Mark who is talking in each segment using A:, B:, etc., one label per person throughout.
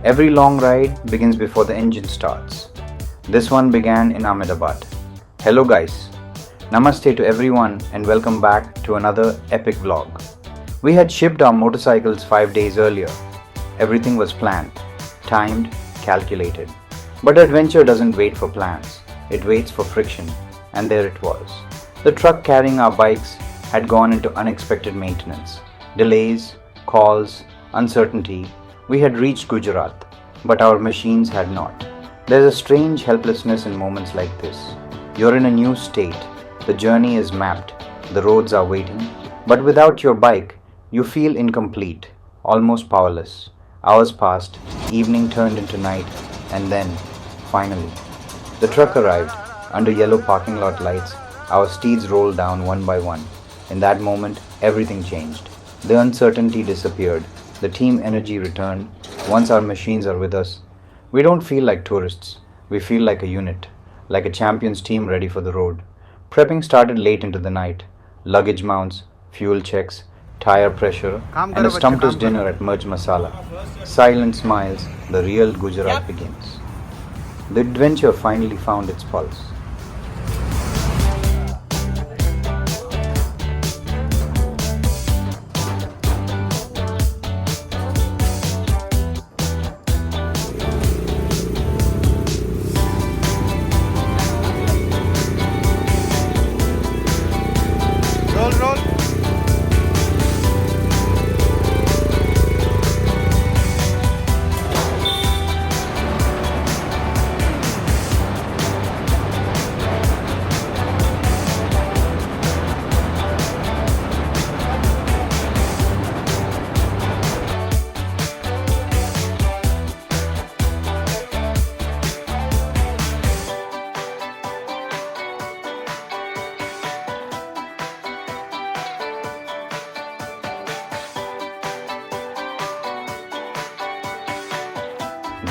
A: Every long ride begins before the engine starts. This one began in Ahmedabad. Hello guys, Namaste to everyone and welcome back to another epic vlog. We had shipped our motorcycles 5 days earlier. Everything was planned, timed, calculated. But adventure doesn't wait for plans, it waits for friction, and there it was. The truck carrying our bikes had gone into unexpected maintenance. Delays, calls, uncertainty. We had reached Gujarat, but our machines had not. There's a strange helplessness in moments like this. You're in a new state, the journey is mapped, the roads are waiting, but without your bike, you feel incomplete, almost powerless. Hours passed, evening turned into night, and then, finally, the truck arrived. Under yellow parking lot lights, our steeds rolled down one by one. In that moment, everything changed. The uncertainty disappeared. The team energy returned. Once our machines are with us, we don't feel like tourists. We feel like a unit, like a champions team ready for the road. Prepping started late into the night. Luggage mounts, fuel checks, tire pressure, and a stumpers dinner at Merj Masala. Silent smiles, the real Gujarat begins. The adventure finally found its pulse.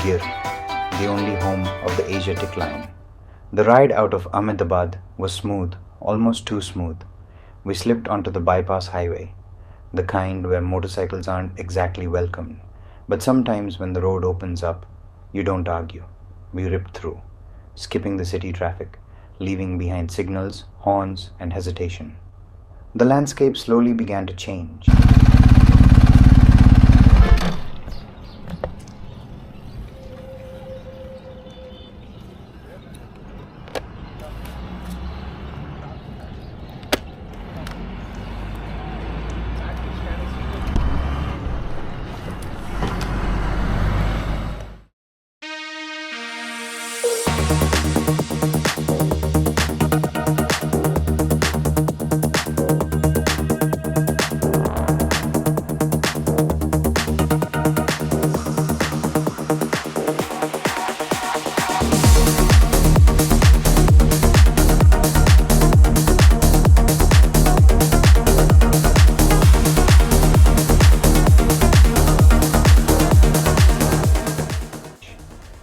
A: Gir, the only home of the Asiatic line. The ride out of Ahmedabad was smooth, almost too smooth. We slipped onto the bypass highway, the kind where motorcycles aren't exactly welcomed. But sometimes when the road opens up, you don't argue. We ripped through, skipping the city traffic, leaving behind signals, horns, and hesitation. The landscape slowly began to change.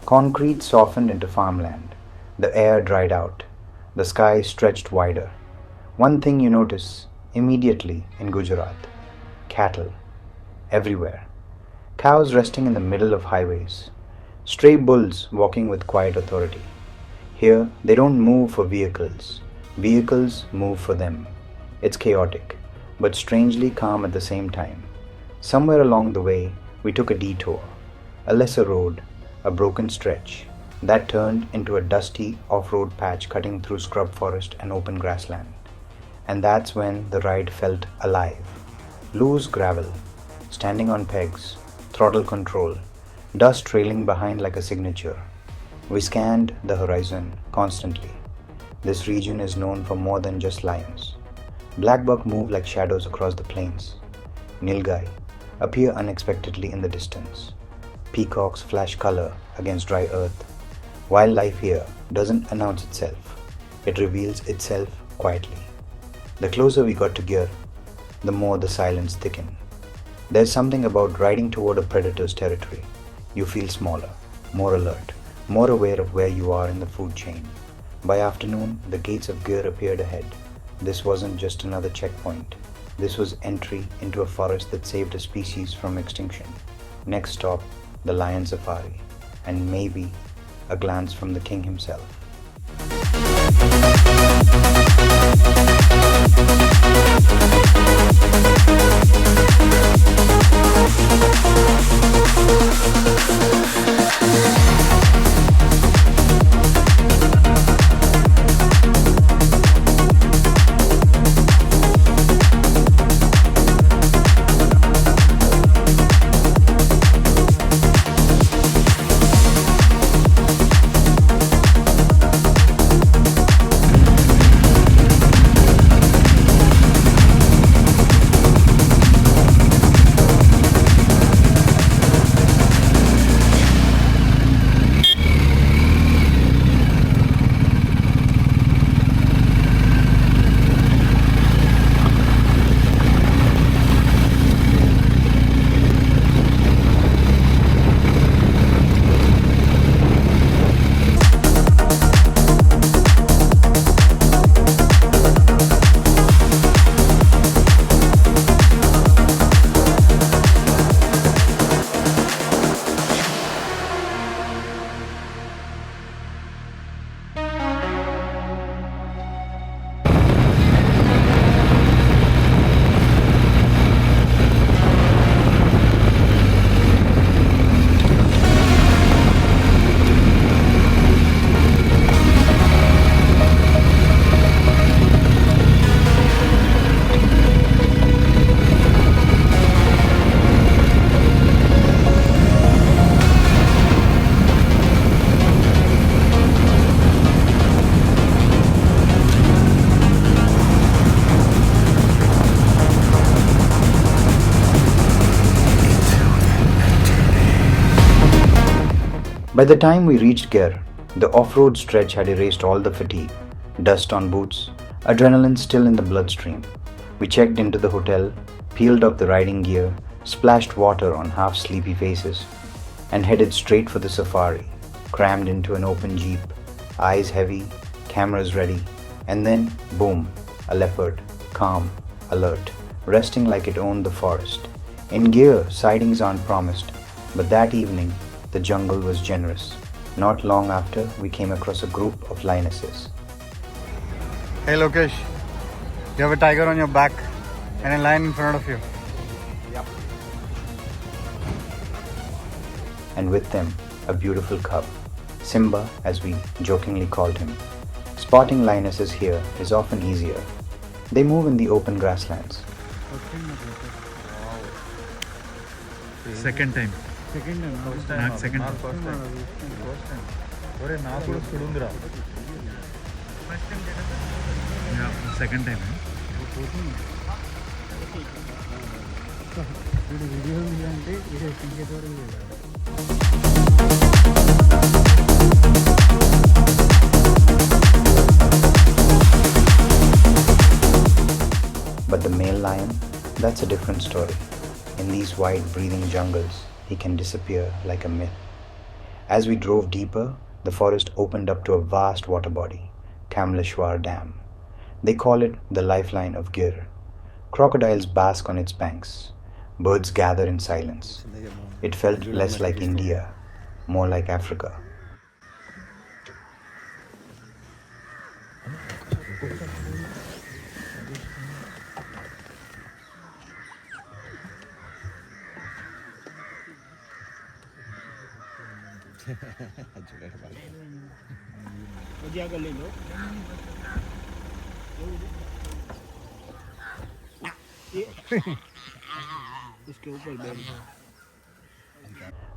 A: Concrete softened into farmland. The air dried out. The sky stretched wider. One thing you notice immediately in Gujarat: cattle. Everywhere. Cows resting in the middle of highways. Stray bulls walking with quiet authority. Here, they don't move for vehicles. Vehicles move for them. It's chaotic, but strangely calm at the same time. Somewhere along the way, we took a detour. A lesser road, a broken stretch that turned into a dusty off-road patch cutting through scrub forest and open grassland. And that's when the ride felt alive. Loose gravel, standing on pegs, throttle control, dust trailing behind like a signature. We scanned the horizon constantly. This region is known for more than just lions. Blackbuck move like shadows across the plains. Nilgai appear unexpectedly in the distance. Peacocks flash color against dry earth. Wildlife here doesn't announce itself. It reveals itself quietly. The closer we got to Gir, the more the silence thickened. There's something about riding toward a predator's territory. You feel smaller, more alert, more aware of where you are in the food chain. By afternoon, the gates of Gir appeared ahead. This wasn't just another checkpoint. This was entry into a forest that saved a species from extinction. Next stop, the lion safari, and maybe a glance from the king himself. By the time we reached Gir, the off-road stretch had erased all the fatigue, dust on boots, adrenaline still in the bloodstream. We checked into the hotel, peeled up the riding gear, splashed water on half-sleepy faces, and headed straight for the safari, crammed into an open jeep, eyes heavy, cameras ready, and then, boom, a leopard, calm, alert, resting like it owned the forest. In Gir, sightings aren't promised, but that evening, the jungle was generous. Not long after, we came across a group of lionesses.
B: Hey Lokesh, you have a tiger on your back and a lion in front of you.
A: Yep. And with them, a beautiful cub, Simba as we jokingly called him. Spotting lionesses here is often easier. They move in the open grasslands.
B: Second time.
C: Second time.
B: Second time.
A: But the male lion, that's a different story. In these wide breathing jungles, he can disappear like a myth. As we drove deeper, the forest opened up to a vast water body, Kamleshwar Dam. They call it the lifeline of Gir. Crocodiles bask on its banks. Birds gather in silence. It felt less like India, more like Africa.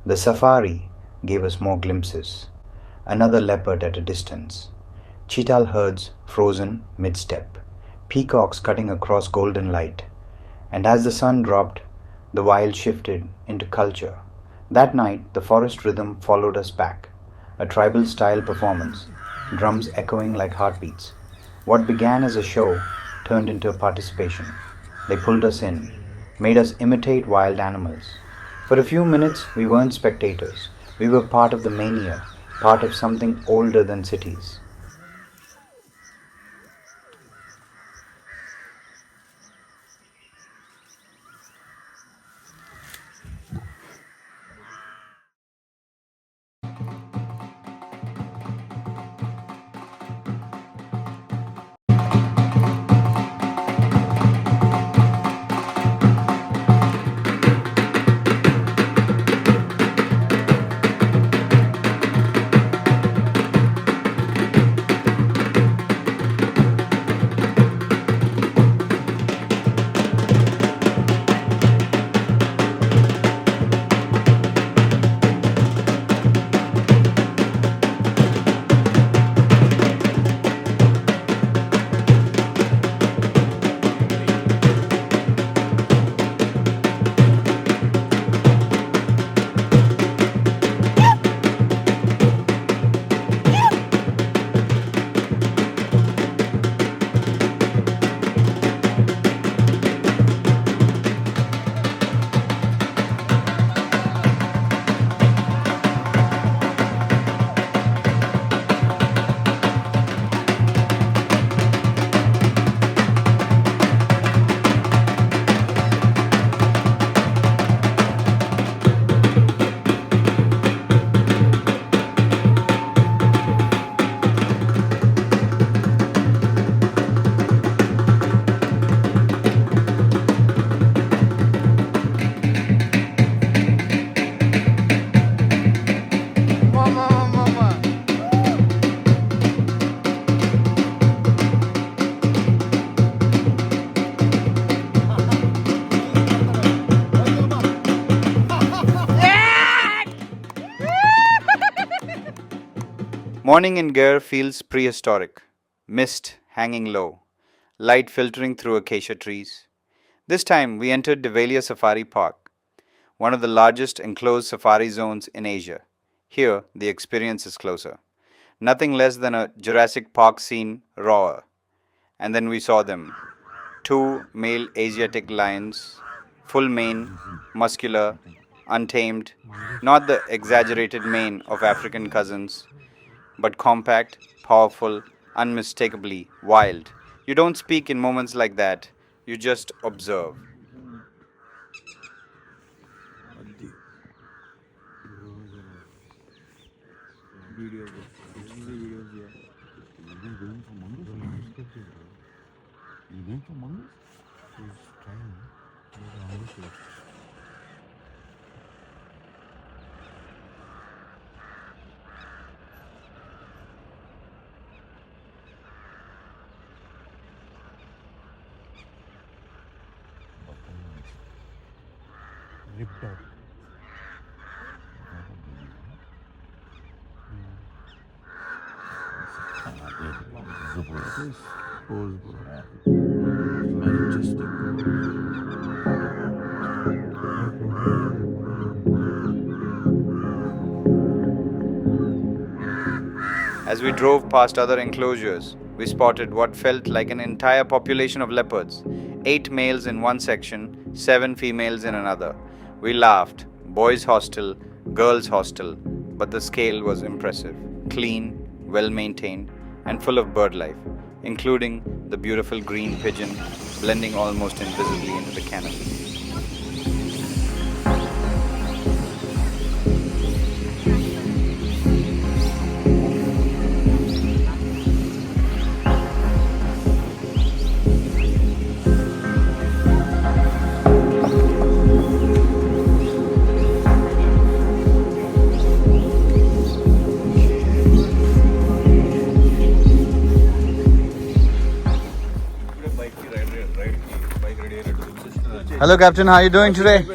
A: The safari gave us more glimpses. Another leopard at a distance, cheetah herds frozen mid-step, peacocks cutting across golden light. And as the sun dropped, the wild shifted into culture. That night, the forest rhythm followed us back, a tribal-style performance, drums echoing like heartbeats. What began as a show turned into a participation. They pulled us in, made us imitate wild animals. For a few minutes, we weren't spectators. We were part of the mania, part of something older than cities. Morning in Gir feels prehistoric. Mist hanging low, light filtering through acacia trees. This time we entered Dholavira Safari Park, one of the largest enclosed safari zones in Asia. Here, the experience is closer. Nothing less than a Jurassic Park scene roar. And then we saw them. Two male Asiatic lions, full mane, muscular, untamed, not the exaggerated mane of African cousins, but compact, powerful, unmistakably wild. You don't speak in moments like that, you just observe. As we drove past other enclosures, we spotted what felt like an entire population of leopards. 8 males in one section, 7 females in another. We laughed, boys' hostel, girls' hostel, but the scale was impressive. Clean, well maintained, and full of bird life, including the beautiful green pigeon blending almost invisibly into the canopy.
B: Hello Captain, how are you doing today?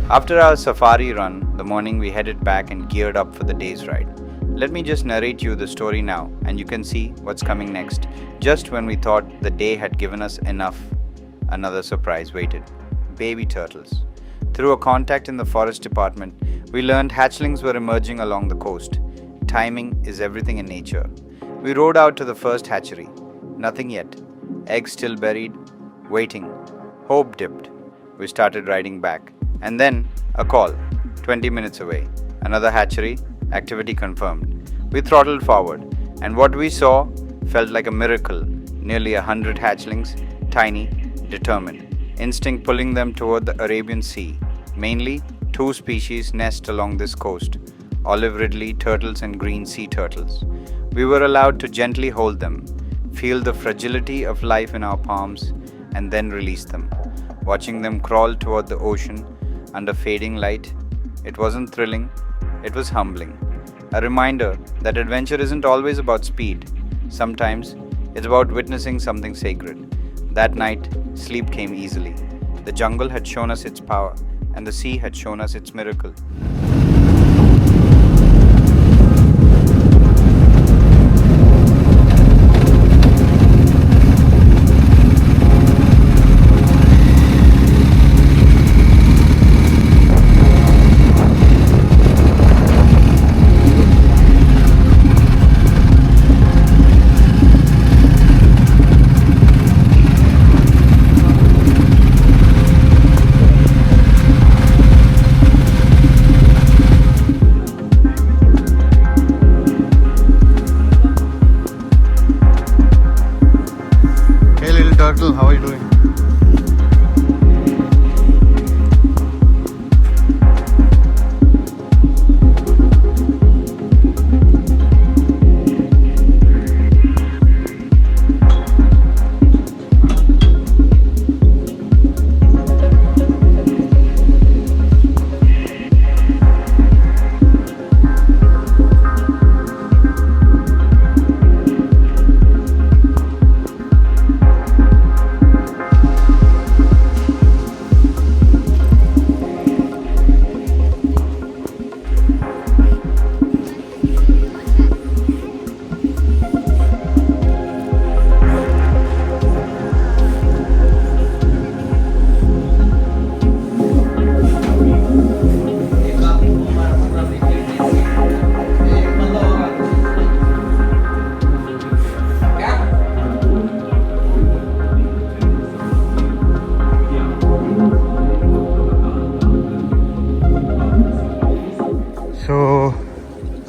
A: After our safari run, the morning we headed back and geared up for the day's ride. Let me just narrate you the story now, and you can see what's coming next. Just when we thought the day had given us enough, another surprise waited. Baby turtles. Through a contact in the forest department, we learned hatchlings were emerging along the coast. Timing is everything in nature. We rode out to the first hatchery. Nothing yet. Eggs still buried, waiting. Hope dipped. We started riding back. And then, a call, 20 minutes away. Another hatchery, activity confirmed. We throttled forward, and what we saw felt like a miracle. Nearly 100 hatchlings, tiny, determined. Instinct pulling them toward the Arabian Sea. Mainly, 2 species nest along this coast, olive ridley turtles and green sea turtles. We were allowed to gently hold them, feel the fragility of life in our palms, and then release them. Watching them crawl toward the ocean, under fading light, it wasn't thrilling, it was humbling. A reminder that adventure isn't always about speed. Sometimes it's about witnessing something sacred. That night, sleep came easily. The jungle had shown us its power, and the sea had shown us its miracle.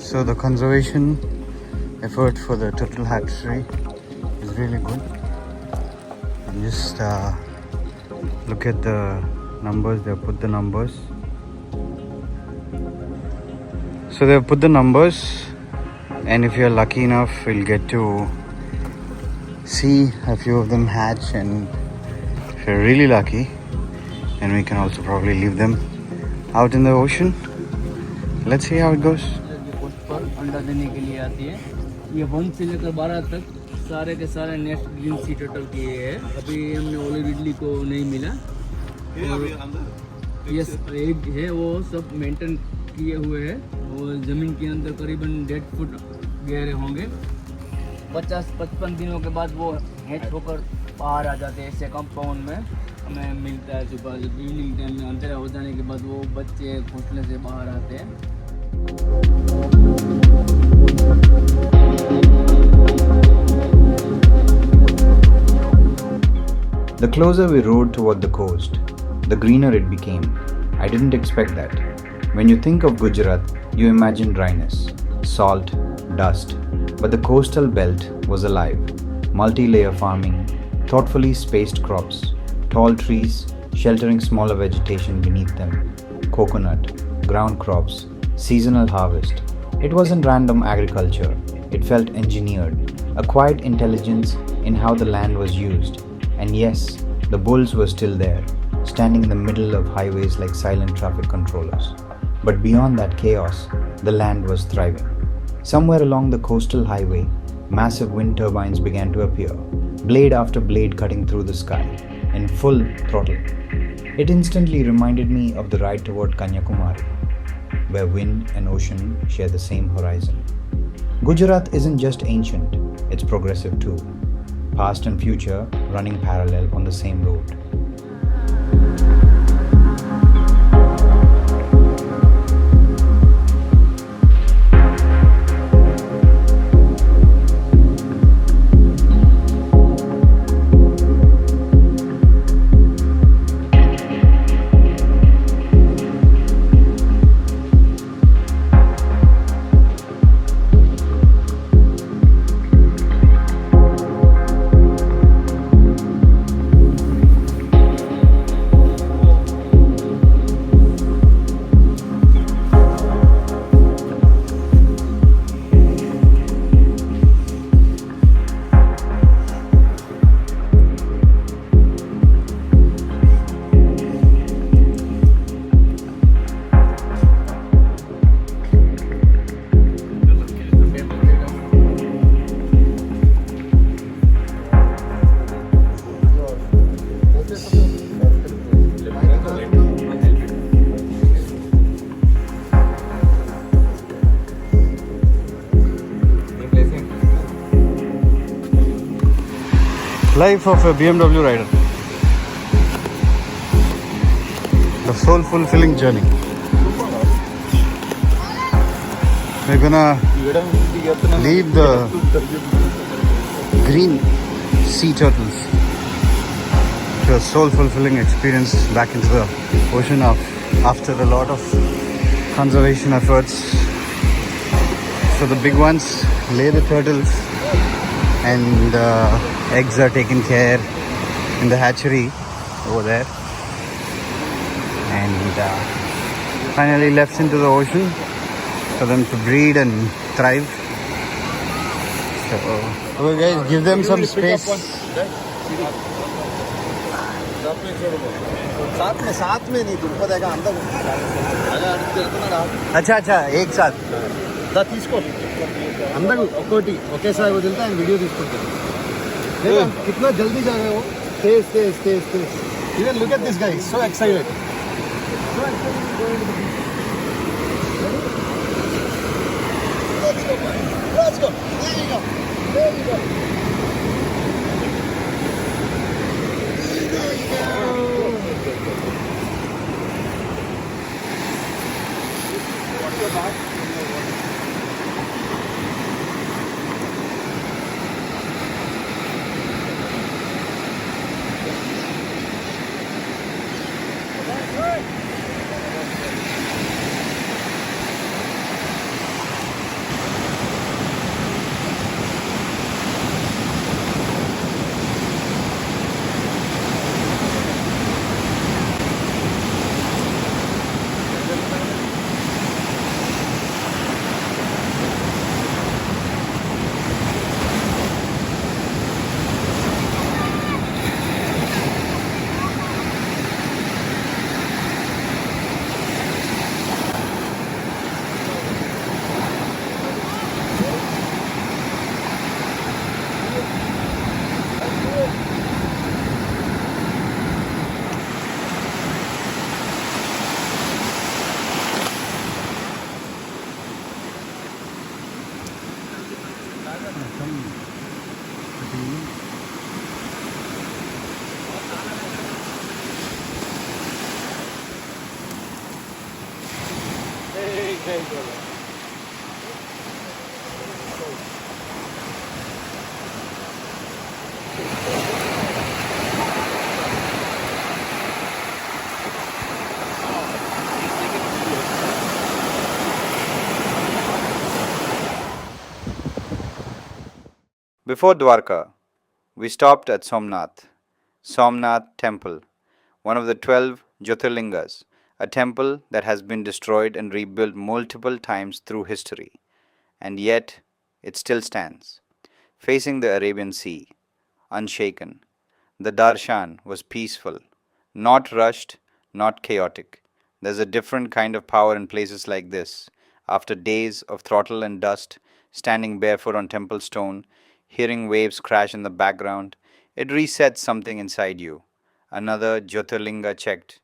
B: So the conservation effort for the turtle hatchery is really good. And just look at the numbers. They have put the numbers. So they have put the numbers, and if you're lucky enough, we'll get to see a few of them hatch, and if you're really lucky, then we can also probably leave them out in the ocean. Let's see how it goes.
D: अंडा देने के लिए आती है। ये 1 से लेकर 12 तक सारे के सारे नेस्ट ग्रीन सी टर्टल किए हैं। अभी हमने ओली रिडली को नहीं मिला। यस एग है वो सब मेंटेन किए हुए हैं। वो ज़मीन के अंदर करीबन 1.5 फुट गहरे होंगे। 50-55 दिनों के बाद वो हैच होकर बाहर आ जाते हैं। ऐसे कंपाउंड में हमें मिलता है सुबह इवनिंग टाइम में अंधेरा हो जाने के बाद वो बच्चे घोंसले से बाहर आते हैं।
A: The closer we rode toward the coast, the greener it became. I didn't expect that. When you think of Gujarat, you imagine dryness, salt, dust. But the coastal belt was alive. Multi-layer farming, thoughtfully spaced crops, tall trees sheltering smaller vegetation beneath them, coconut, ground crops, seasonal harvest. It wasn't random agriculture. It felt engineered, a quiet intelligence in how the land was used. And yes, the bulls were still there, standing in the middle of highways like silent traffic controllers. But beyond that chaos, the land was thriving. Somewhere along the coastal highway, massive wind turbines began to appear, blade after blade cutting through the sky, in full throttle. It instantly reminded me of the ride toward Kanyakumari, where wind and ocean share the same horizon. Gujarat isn't just ancient, it's progressive too. Past and future running parallel on the same road.
B: Life of a BMW rider. The soul fulfilling journey. We're gonna leave the green sea turtles to a soul fulfilling experience back into the ocean after a lot of conservation efforts. So the big ones lay the turtles, and eggs are taken care in the hatchery over there, and finally left into the ocean for them to breed and thrive. So okay guys, give them some space.
E: साथ में नहीं तुमको देखा अंदर
B: अच्छा एक साथ
E: తీసుకో అందరూ ఒక్కోటి ఒకేసారి వదిలితే ఆయన వీడియో తీసుకుంటారు कितना जल्दी जा रहे हो तेज even look at this guys so excited Let's go. There you go.
A: Before Dwarka, we stopped at Somnath Temple, one of the 12 Jyotirlingas, a temple that has been destroyed and rebuilt multiple times through history, and yet it still stands, facing the Arabian Sea, unshaken. The darshan was peaceful, not rushed, not chaotic. There's a different kind of power in places like this. After days of throttle and dust, standing barefoot on temple stone, hearing waves crash in the background, it resets something inside you. Another Jyotirlinga checked,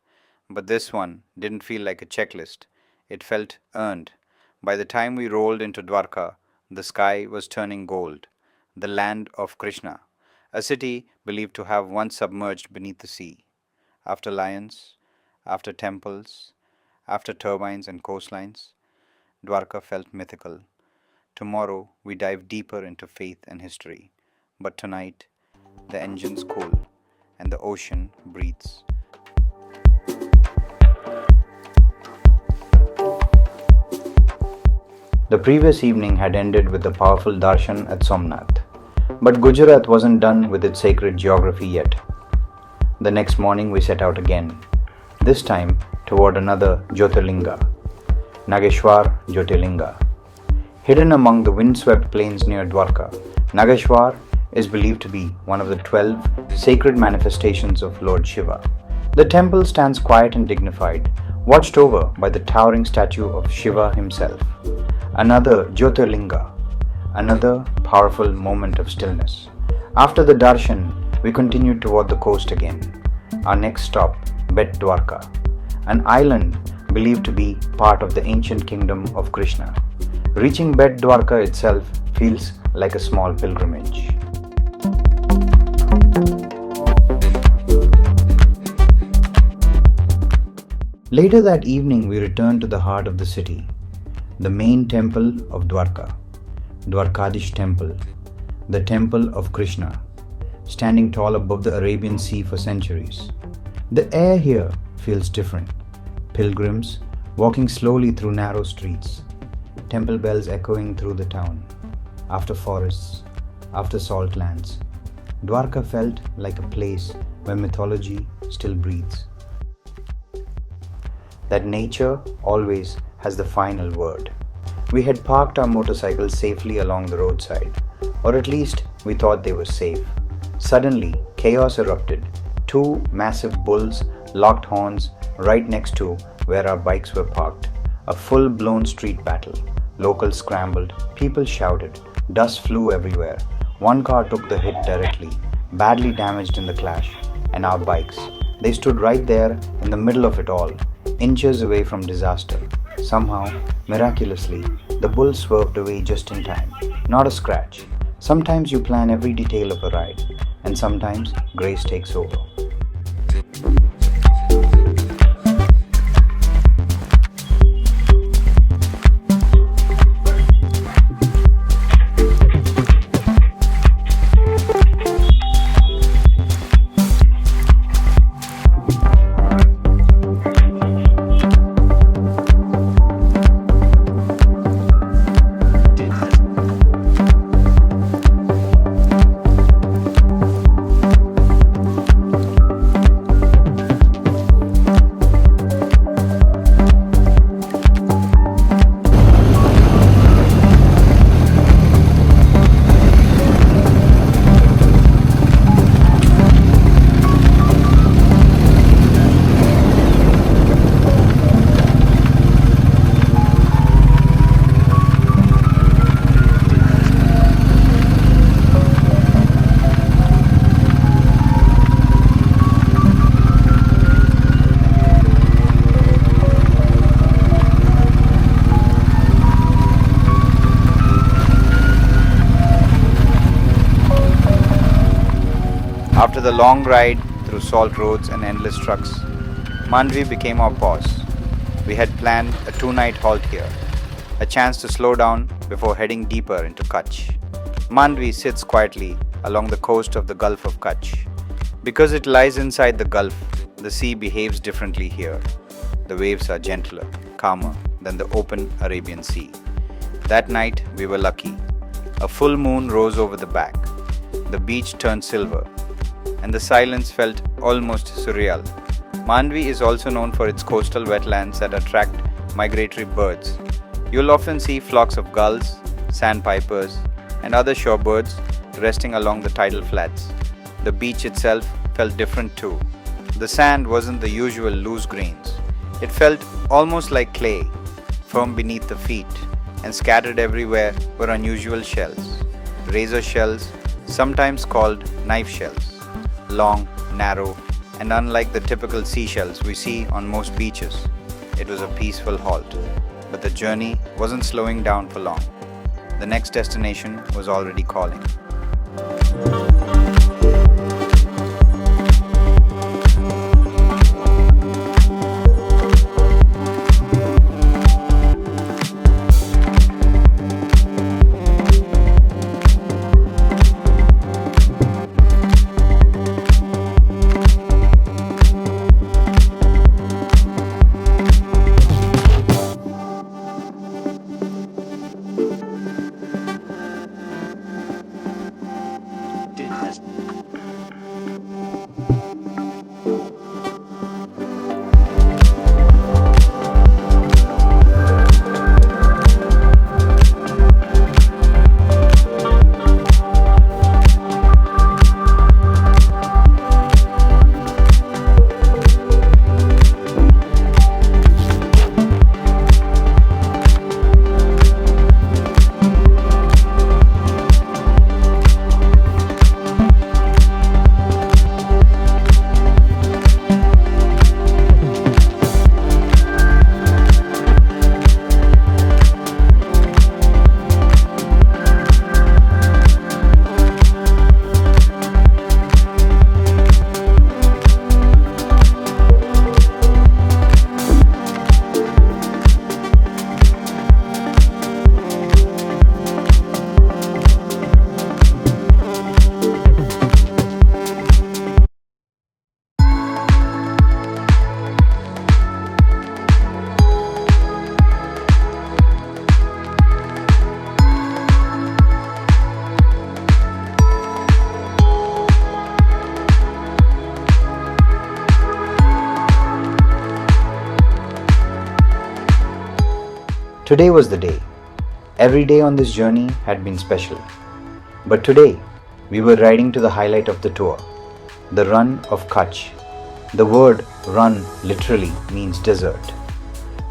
A: but this one didn't feel like a checklist. It felt earned. By the time we rolled into Dwarka, the sky was turning gold, the land of Krishna, a city believed to have once submerged beneath the sea. After lions, after temples, after turbines and coastlines, Dwarka felt mythical. Tomorrow we dive deeper into faith and history. But tonight, the engines cool and the ocean breathes. The previous evening had ended with the powerful darshan at Somnath. But Gujarat wasn't done with its sacred geography yet. The next morning we set out again, this time toward another Jyotirlinga, Nageshwar Jyotirlinga. Hidden among the windswept plains near Dwarka, Nageshwar is believed to be one of the 12 sacred manifestations of Lord Shiva. The temple stands quiet and dignified, watched over by the towering statue of Shiva himself. Another Jyotirlinga, another powerful moment of stillness. After the darshan, we continued toward the coast again. Our next stop, Bet Dwarka, an island believed to be part of the ancient kingdom of Krishna. Reaching Bet Dwarka itself feels like a small pilgrimage. Later that evening, we returned to the heart of the city, the main temple of Dwarka, Dwarkadhish temple, the temple of Krishna, standing tall above the Arabian Sea for centuries. The air here feels different. Pilgrims walking slowly through narrow streets, temple bells echoing through the town. After forests, after salt lands, Dwarka felt like a place where mythology still breathes. That nature always has the final word. We had parked our motorcycles safely along the roadside, or at least we thought they were safe. Suddenly, chaos erupted. Two massive bulls locked horns right next to where our bikes were parked. A full-blown street battle. Locals scrambled, people shouted, dust flew everywhere. One car took the hit directly, badly damaged in the clash, and our bikes. They stood right there in the middle of it all, inches away from disaster. Somehow, miraculously, the bull swerved away just in time. Not a scratch. Sometimes you plan every detail of a ride, and sometimes grace takes over. After the long ride through salt roads and endless trucks, Mandvi became our pause. We had planned a 2-night halt here, a chance to slow down before heading deeper into Kutch. Mandvi sits quietly along the coast of the Gulf of Kutch. Because it lies inside the Gulf, the sea behaves differently here. The waves are gentler, calmer than the open Arabian Sea. That night, we were lucky. A full moon rose over the back. The beach turned silver, and the silence felt almost surreal. Mandvi is also known for its coastal wetlands that attract migratory birds. You'll often see flocks of gulls, sandpipers, and other shorebirds resting along the tidal flats. The beach itself felt different too. The sand wasn't the usual loose grains. It felt almost like clay, firm beneath the feet, and scattered everywhere were unusual shells. Razor shells, sometimes called knife shells. Long, narrow, and unlike the typical seashells we see on most beaches. It was a peaceful halt, but the journey wasn't slowing down for long. The next destination was already calling. Today was the day. Every day on this journey had been special. But today, we were riding to the highlight of the tour, the Rann of Kutch. The word Rann literally means desert.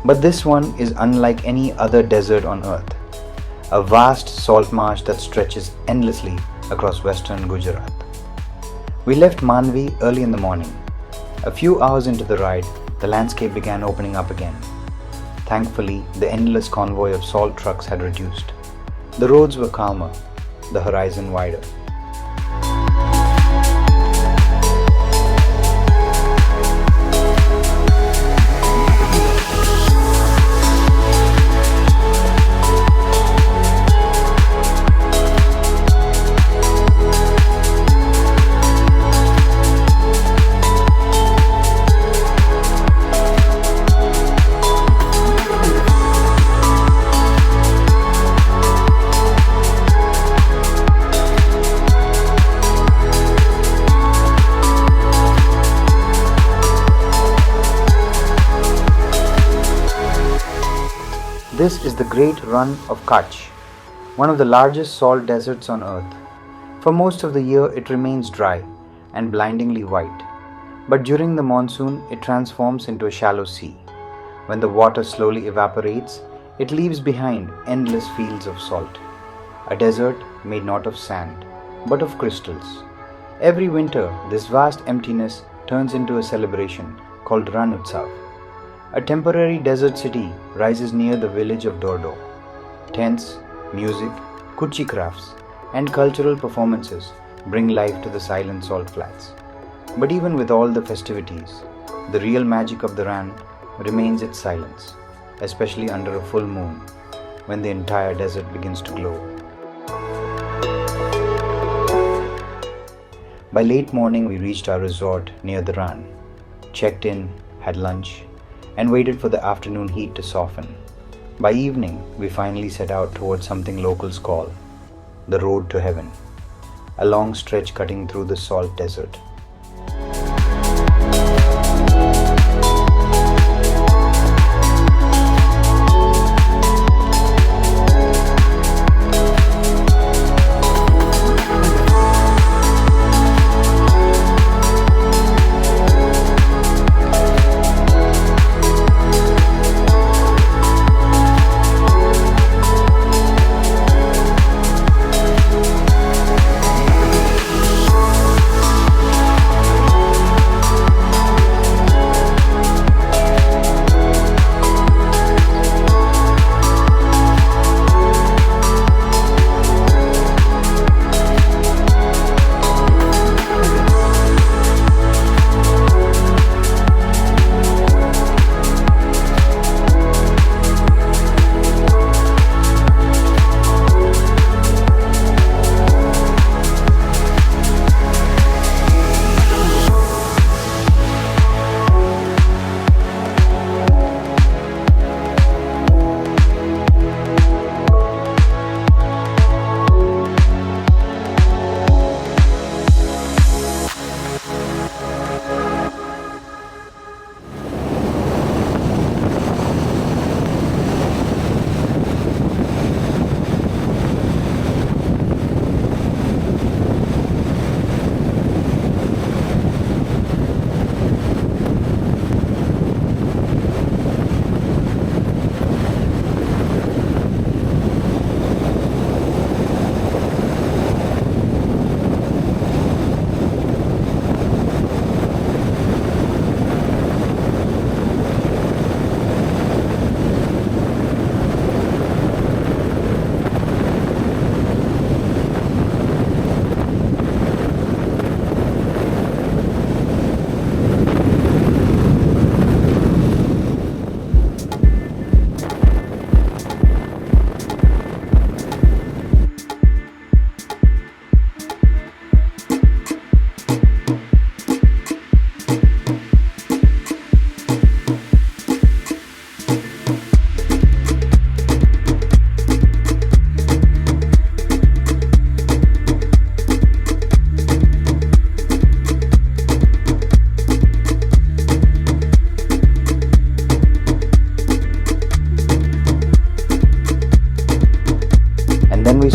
A: But this one is unlike any other desert on earth. A vast salt marsh that stretches endlessly across western Gujarat. We left Mandvi early in the morning. A few hours into the ride, the landscape began opening up again. Thankfully, the endless convoy of salt trucks had reduced. The roads were calmer, the horizon wider. This is the Great Rann of Kutch, one of the largest salt deserts on earth. For most of the year it remains dry and blindingly white, but during the monsoon it transforms into a shallow sea. When the water slowly evaporates, it leaves behind endless fields of salt, a desert made not of sand, but of crystals. Every winter, this vast emptiness turns into a celebration called Rann Utsav. A temporary desert city rises near the village of Dordo. Tents, music, Kutchi crafts, and cultural performances bring life to the silent salt flats. But even with all the festivities, the real magic of the Rann remains its silence, especially under a full moon, when the entire desert begins to glow. By late morning, we reached our resort near the Rann, checked in, had lunch, and waited for the afternoon heat to soften. By evening, we finally set out towards something locals call the Road to Heaven, a long stretch cutting through the salt desert.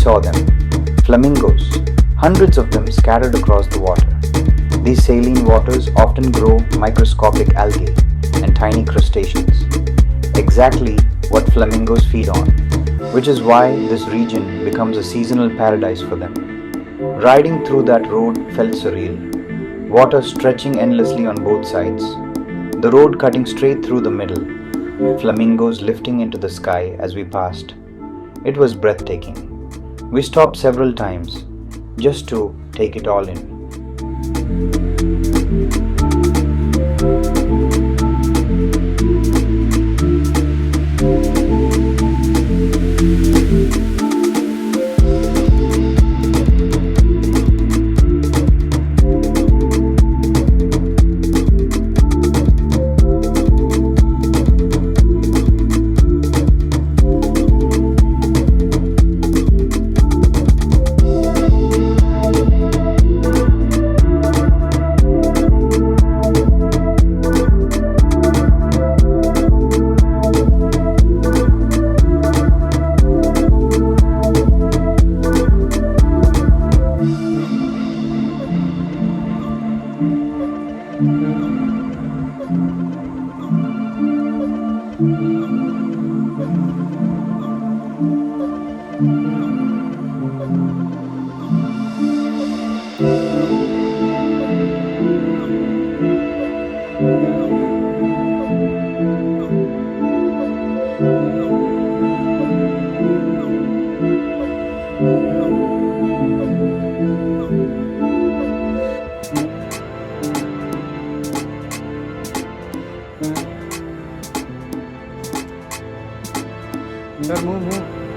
A: Saw them. Flamingos, hundreds of them scattered across the water. These saline waters often grow microscopic algae and tiny crustaceans, exactly what flamingos feed on, which is why this region becomes a seasonal paradise for them. Riding through that road felt surreal, water stretching endlessly on both sides, the road cutting straight through the middle, flamingos lifting into the sky as we passed. It was breathtaking. We stopped several times just to take it all in.
B: Sir, move.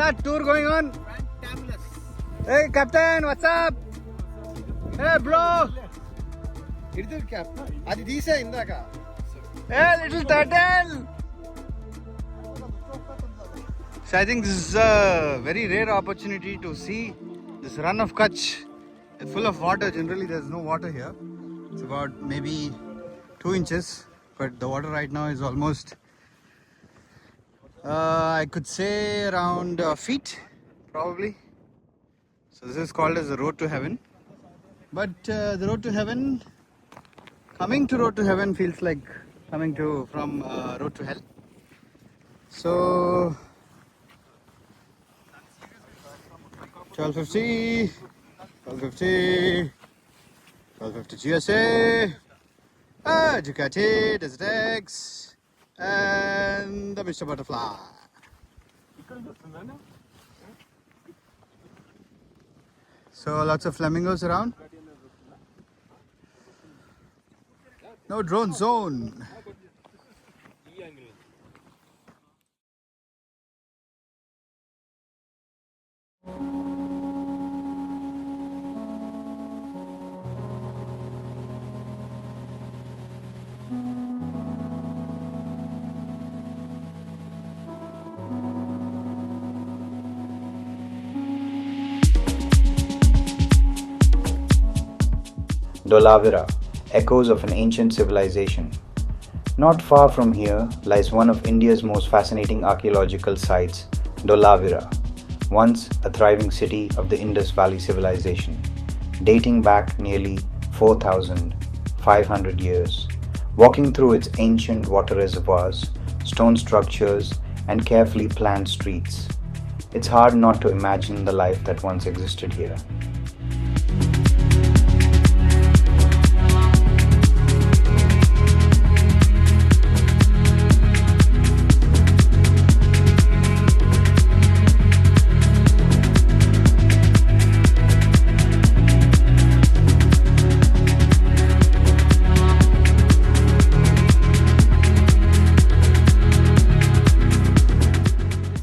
B: Somnath tour going on? Hey Captain, what's up? Hey bro! Hey little turtle! So I think this is a very rare opportunity to see this Rann of Kutch. It's full of water. Generally there's no water here. It's about maybe 2 inches, but the water right now is almost I could say around feet probably. So this is called as the road to heaven. But the road to heaven, coming to road to heaven feels like coming to from road to hell. So 1250, 1250, 1250 GSA, Ducati, Desert X, and the Mr. Butterfly. So lots of flamingos around. No drone zone.
A: Dholavira, echoes of an ancient civilization. Not far from here lies one of India's most fascinating archaeological sites, Dholavira, once a thriving city of the Indus Valley civilization, dating back nearly 4,500 years. Walking through its ancient water reservoirs, stone structures, and carefully planned streets, it's hard not to imagine the life that once existed here.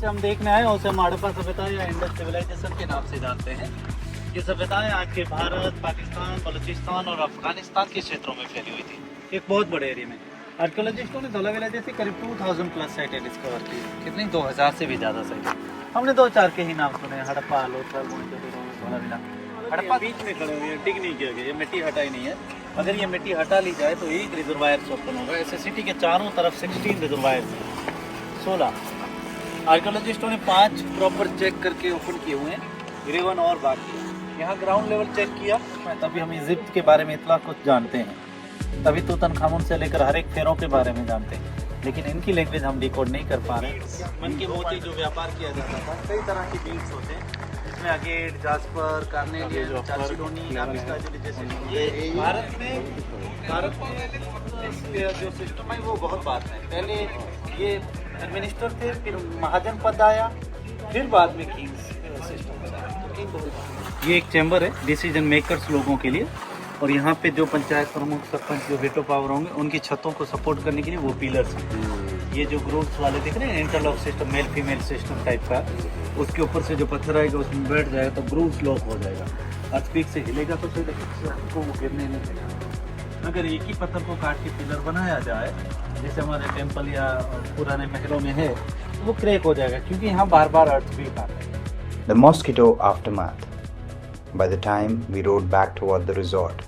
C: हम देखने आए उसे हम हड़प्पा सभ्यता या Indus civilisation के नाम से जानते हैं। ये सभ्यताएं आज के भारत, पाकिस्तान, बलूचिस्तान और अफगानिस्तान के क्षेत्रों में फैली हुई थी, एक बहुत बड़े एरिया में। आर्कियोलॉजिस्टों ने धोलावीरा जैसी करीब 2000 प्लस साइटें डिस्कवर की। कितनी? 2000 से भी ज़्यादा साइटें। हमने 2-4 के ही नाम सुने, हड़प्पा, लोथल, धोलावीरा। हड़प्पा बीच में खड़े हुए हैं, टिक नहीं किया गया, ये मिट्टी हटाई नहीं है। अगर ये मिट्टी हटा ली जाए तो एक रिजर्वायर ओपन होगा। ऐसे सिटी के चारों तरफ 16 रिजर्वायर, 16। आर्कियोलॉजिस्टों ने 5 प्रॉपर चेक करके ओपन किए हुए हैं, ग्रेवन और बाकी। यहाँ ग्राउंड लेवल चेक किया, तभी हम इजिप्ट के बारे में इतना कुछ जानते हैं, तभी तूतनखामुन से लेकर हर एक फेरों के बारे में जानते हैं, लेकिन इनकी लैंग्वेज हम डिकोड नहीं कर पा रहे हैं। मन के मोती जो व्यापार किया जाता था, कई तरह के बीड्स होते हैं, इसमें agate, jasper, carnelian, chalcedony, lapis lazuli जैसे। ये भारत में जो सिस्टम है वो बहुत बात है। पहले ये एडमिनिस्टर थे, फिर महाजन पद आया, फिर बाद में किंग्स सिस्टम। ये एक चैम्बर है डिसीजन मेकर्स लोगों के लिए, और यहाँ पे जो पंचायत प्रमुख, सरपंच, जो वेटो पावर होंगे, उनकी छतों को सपोर्ट करने के लिए वो पिलर्स हैं। ये जो ग्रूव्स वाले दिख रहे हैं, interlock system, male female system type का, उसके ऊपर से जो पत्थर आएगा उसमें बैठ जाएगा तो ग्रूव्स लॉक हो जाएगा। अर्थक्वेक से हिलेगा तो सही, लेकिन आपको वो गिरने नहीं देगा। अगर एक ही पत्थर को काट के पिलर बनाया जाए, जैसे हमारे टेम्पल या पुराने महलों में है, तो वो क्रैक हो जाएगा, क्योंकि यहाँ बार बार अर्थक्वेक आता है।
A: The mosquito aftermath. By the time we rode back toward the resort,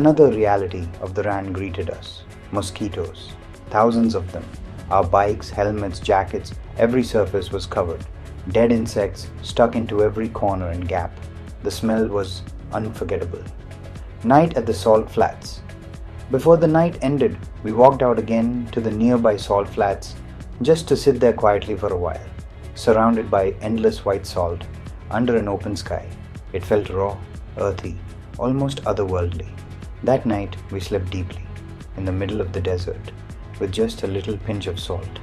A: another reality of the Rann greeted us. Mosquitoes. Thousands of them. Our bikes, helmets, jackets, every surface was covered. Dead insects stuck into every corner and gap. The smell was unforgettable. Night at the salt flats. Before the night ended, we walked out again to the nearby salt flats just to sit there quietly for a while, surrounded by endless white salt under an open sky. It felt raw, earthy, almost otherworldly. That night, we slept deeply in the middle of the desert with just a little pinch of salt.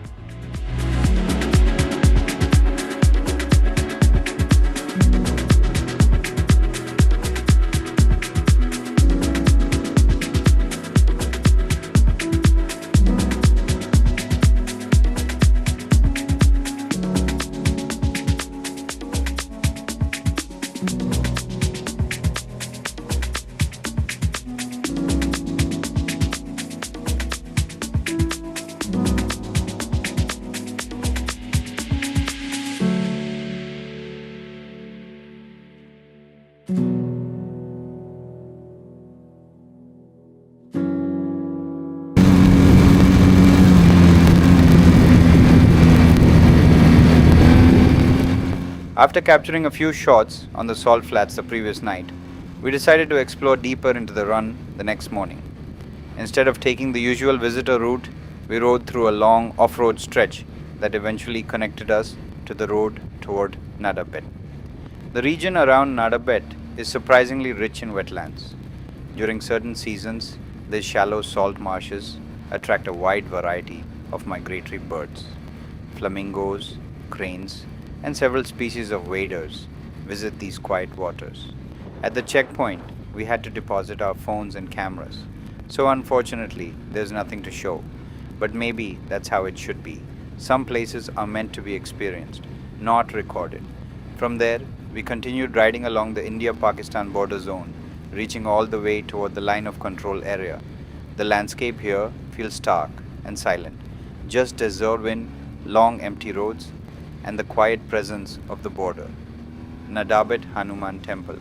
A: After capturing a few shots on the salt flats the previous night, we decided to explore deeper into the run the next morning. Instead of taking the usual visitor route, we rode through a long off-road stretch that eventually connected us to the road toward Nadabet. The region around Nadabet is surprisingly rich in wetlands. During certain seasons, these shallow salt marshes attract a wide variety of migratory birds. Flamingos, cranes, and several species of waders visit these quiet waters. At the checkpoint, we had to deposit our phones and cameras, so unfortunately, there's nothing to show. But maybe that's how it should be. Some places are meant to be experienced, not recorded. From there, we continued riding along the India-Pakistan border zone, reaching all the way toward the line of control area. The landscape here feels stark and silent, just desert wind, long empty roads, and the quiet presence of the border. Nadabet Hanuman Temple.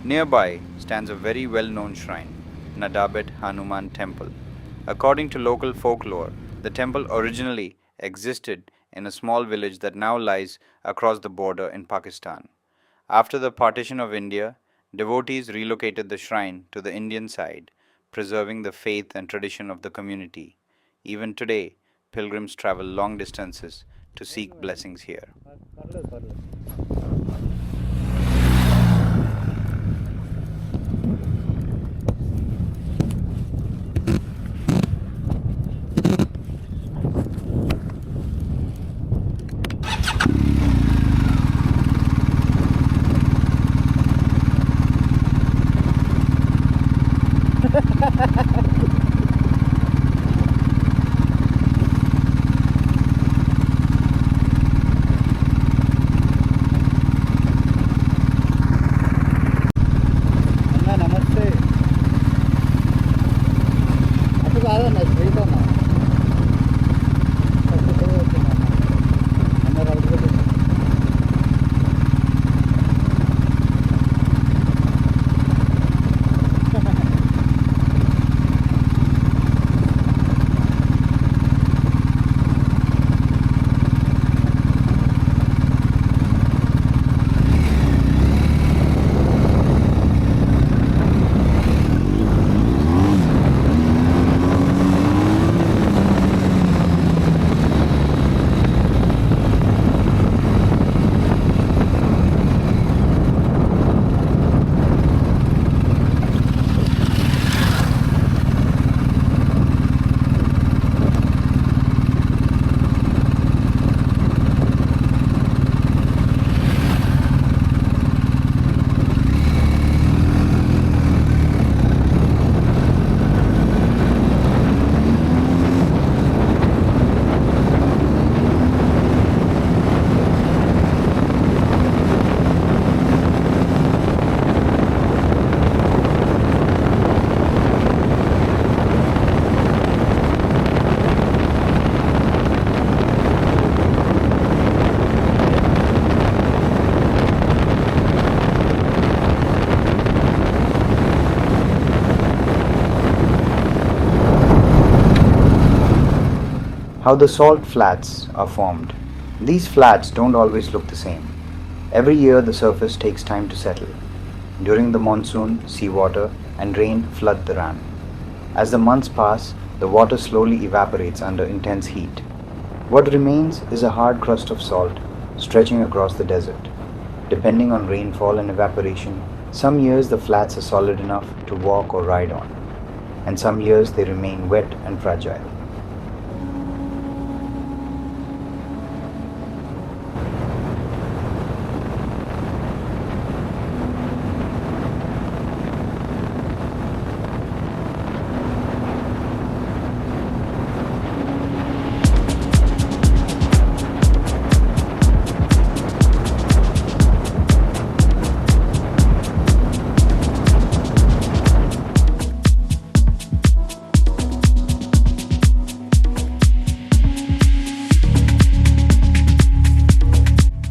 A: Nearby stands a very well-known shrine, Nadabet Hanuman Temple. According to local folklore, the temple originally existed in a small village that now lies across the border in Pakistan. After the partition of India, devotees relocated the shrine to the Indian side, preserving the faith and tradition of the community. Even today, pilgrims travel long distances to seek blessings here. How the salt flats are formed. These flats don't always look the same. Every year the surface takes time to settle. During the monsoon, seawater and rain flood the Rann. As the months pass, the water slowly evaporates under intense heat. What remains is a hard crust of salt stretching across the desert. Depending on rainfall and evaporation, some years the flats are solid enough to walk or ride on, and some years they remain wet and fragile.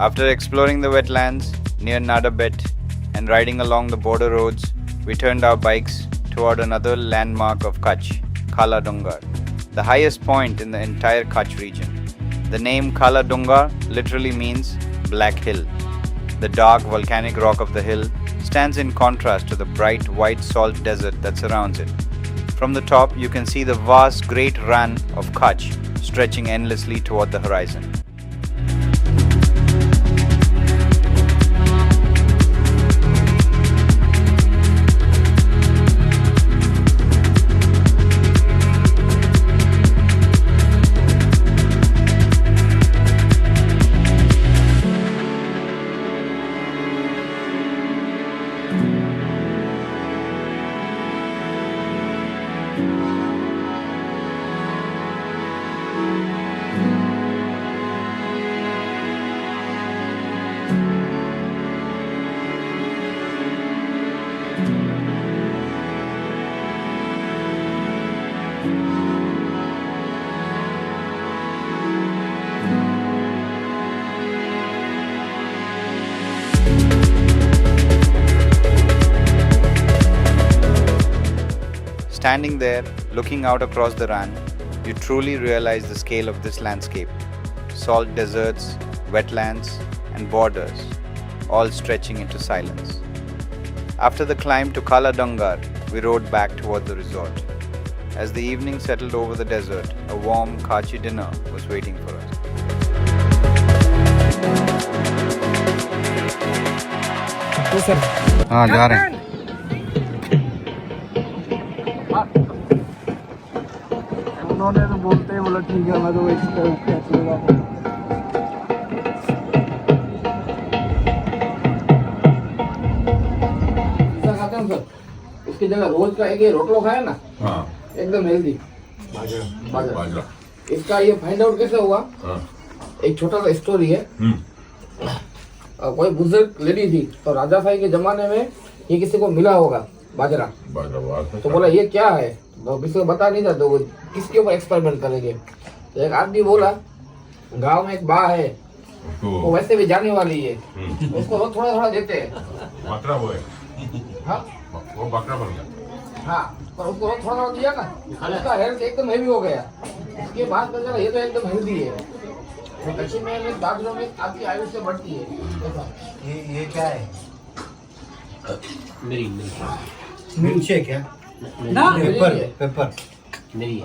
A: After exploring the wetlands near Nadabet and riding along the border roads, we turned our bikes toward another landmark of Kutch, Kala Dungar, the highest point in the entire Kutch region. The name Kala Dungar literally means Black Hill. The dark volcanic rock of the hill stands in contrast to the bright white salt desert that surrounds it. From the top, you can see the vast Great Rann of Kutch stretching endlessly toward the horizon. Standing there, looking out across the Rann, you truly realize the scale of this landscape. Salt deserts, wetlands, and borders, all stretching into silence. After the climb to Kala Dungar, we rode back toward the resort. As the evening settled over the desert, a warm Kutchi dinner was waiting for us.
B: हाँ जा रहे हैं.
D: उन्होंने तो बोलते हैं बोला ठीक है मैं तो खाते हैं सर. इसकी जगह रोज का एक ये रोटलो खाया ना. हाँ. एकदम हेल्दी. बाजरा. इसका ये फाइंड आउट कैसे हुआ? हाँ. एक छोटा सा स्टोरी है. कोई बुजुर्ग लेडी थी तो राजा साई के जमाने में ये किसी को मिला होगा बाजरा. तो बोला ये क्या है, तो किसी को बता नहीं था तो किसके ऊपर एक्सपेरिमेंट करेंगे. तो एक आदमी बोला गांव में एक बा है वो वैसे भी जाने वाली है उसको रोज थोड़ा थोड़ा देते हैं. बकरा वो है. हाँ वो बकरा बन गया. हाँ पर उसको रोज थोड़ा थोड़ा दिया ना उसका हेल्थ एकदम हेवी हो गया. इसके बाद पता चला ये तो एकदम हेल्दी है. तो कच्ची में बाजरों में आपकी आयु से बढ़ती है.
E: ये क्या है?
D: मेरी
E: मिर्ची है क्या?
D: ना
E: पेपर
D: नहीं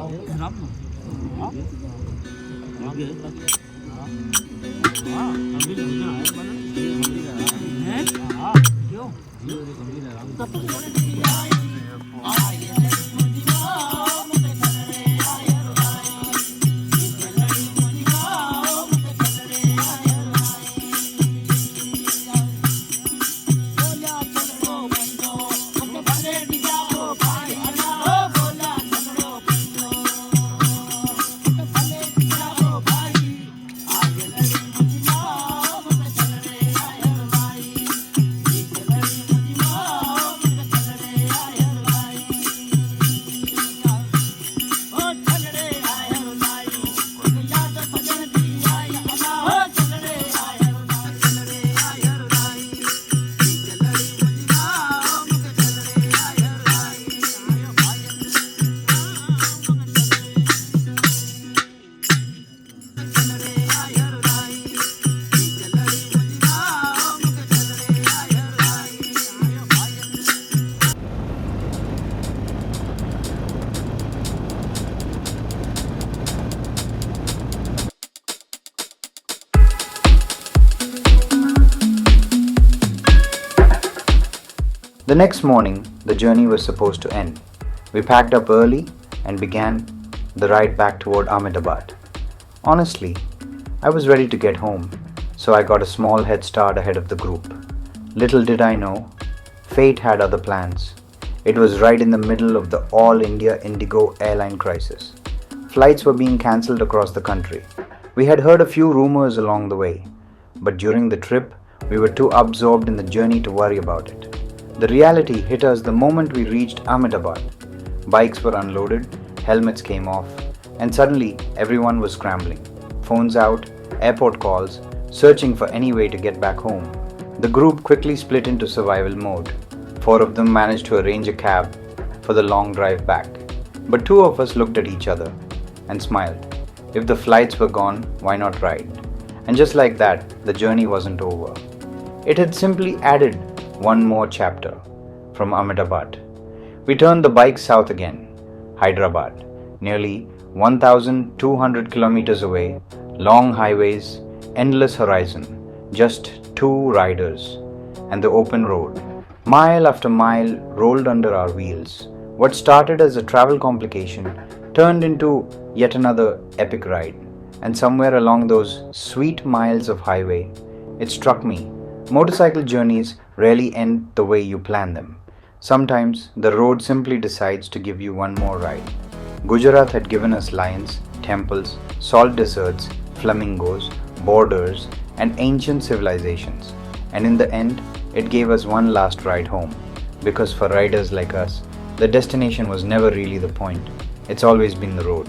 A: The next morning, the journey was supposed to end. We packed up early and began the ride back toward Ahmedabad. Honestly, I was ready to get home, so I got a small head start ahead of the group. Little did I know, fate had other plans. It was right in the middle of the All India Indigo airline crisis. Flights were being cancelled across the country. We had heard a few rumors along the way, but during the trip, we were too absorbed in the journey to worry about it. The reality hit us the moment we reached Ahmedabad. Bikes were unloaded, helmets came off, and suddenly everyone was scrambling. Phones out, airport calls, searching for any way to get back home. The group quickly split into survival mode. 4 of them managed to arrange a cab for the long drive back. But 2 of us looked at each other and smiled. If the flights were gone, why not ride? And just like that, the journey wasn't over. It had simply added one more chapter from Ahmedabad. We turned the bike south again. Hyderabad, nearly 1,200 kilometers away, long highways, endless horizon, just two riders, and the open road. Mile after mile rolled under our wheels. What started as a travel complication turned into yet another epic ride. And somewhere along those sweet miles of highway, it struck me, motorcycle journeys rarely end the way you plan them. Sometimes the road simply decides to give you one more ride. Gujarat had given us lions, temples, salt deserts, flamingos, borders, and ancient civilizations. And in the end, it gave us one last ride home. Because for riders like us, the destination was never really the point. It's always been the road.